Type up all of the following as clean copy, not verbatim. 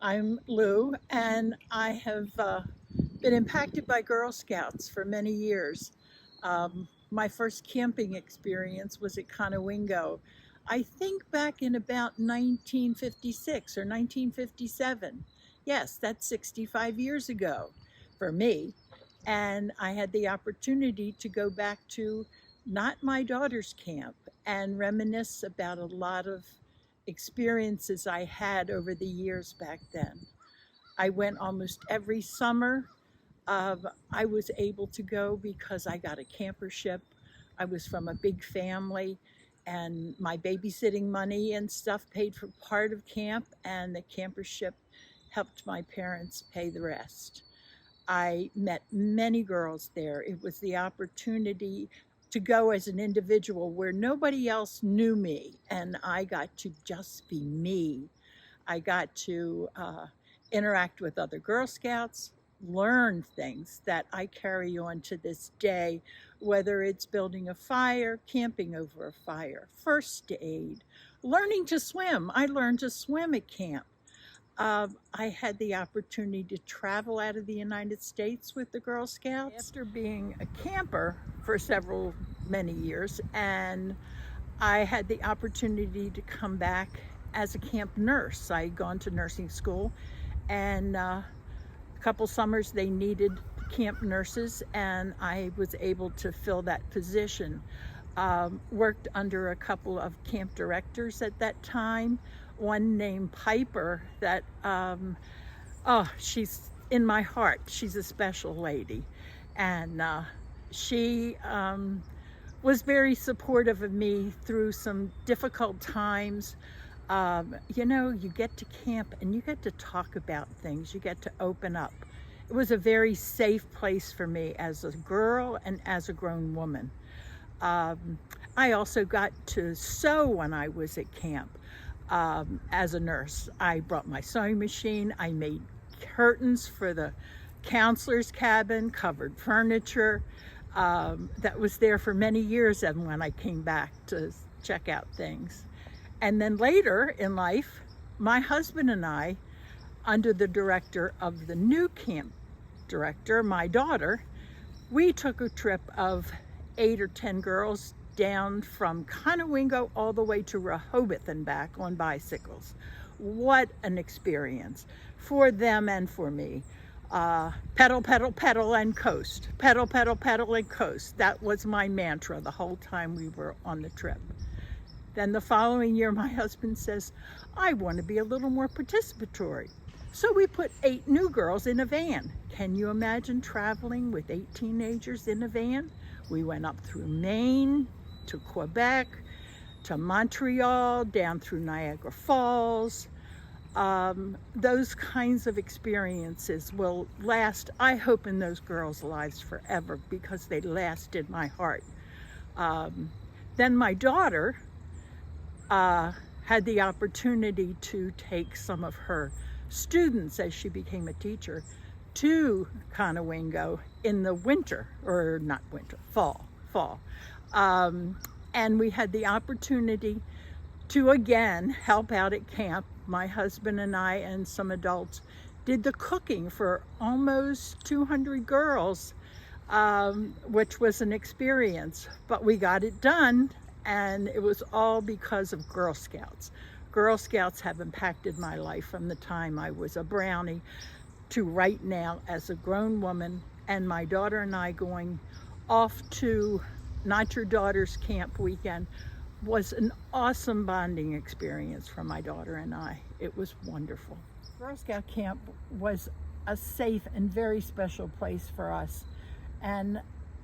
I'm Lou, and I have been impacted by Girl Scouts for many years. My first camping experience was at Conowingo, I think back in about 1956 or 1957. Yes, that's 65 years ago for me. And I had the opportunity to go back to not my daughter's camp and reminisce about a lot of experiences I had over the years back then. I went almost every summer. I was able to go because I got a campership. I was from a big family, and my babysitting money and stuff paid for part of camp, and the campership helped my parents pay the rest. I met many girls there. It was the opportunity to go as an individual where nobody else knew me, and I got to just be me. I got to interact with other Girl Scouts, learn things that I carry on to this day, whether it's building a fire, camping over a fire, first aid, learning to swim. I learned to swim at camp. I had the opportunity to travel out of the United States with the Girl Scouts after being a camper for many years, and I had the opportunity to come back as a camp nurse. I had gone to nursing school, and a couple summers they needed camp nurses, and I was able to fill that position. Worked under a couple of camp directors at that time. One named Piper that, she's in my heart. She's a special lady. And she was very supportive of me through some difficult times. You get to camp and you get to talk about things, you get to open up. It was a very safe place for me as a girl and as a grown woman. I also got to sew when I was at camp as a nurse. I brought my sewing machine, I made curtains for the counselor's cabin, covered furniture. That was there for many years, and when I came back to check out things. And then later in life, my husband and I, under the director of the new camp director, my daughter, we took a trip of 8 or 10 girls down from Conowingo all the way to Rehoboth and back on bicycles. What an experience for them and for me. Pedal, pedal, pedal, and coast. Pedal, pedal, pedal, and coast. That was my mantra the whole time we were on the trip. Then the following year, my husband says, I want to be a little more participatory. So we put 8 new girls in a van. Can you imagine traveling with 8 teenagers in a van? We went up through Maine to Quebec to Montreal, down through Niagara Falls. Those kinds of experiences will last, I hope, in those girls' lives forever, because they lasted my heart. Then my daughter had the opportunity to take some of her students, as she became a teacher, to Conowingo in the winter, or not winter, fall. And we had the opportunity to again help out at camp. My husband and I and some adults did the cooking for almost 200 girls, which was an experience, but we got it done, and it was all because of Girl Scouts. Girl Scouts have impacted my life from the time I was a brownie to right now as a grown woman, and my daughter and I going off to Not Your Daughter's Camp weekend was an awesome bonding experience for my daughter and I. It was wonderful. Girl Scout camp was a safe and very special place for us. And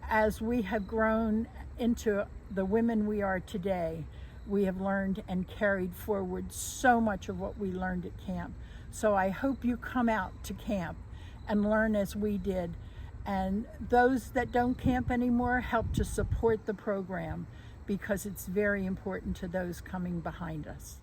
as we have grown into the women we are today, we have learned and carried forward so much of what we learned at camp. So I hope you come out to camp and learn as we did. And those that don't camp anymore, help to support the program, because it's very important to those coming behind us.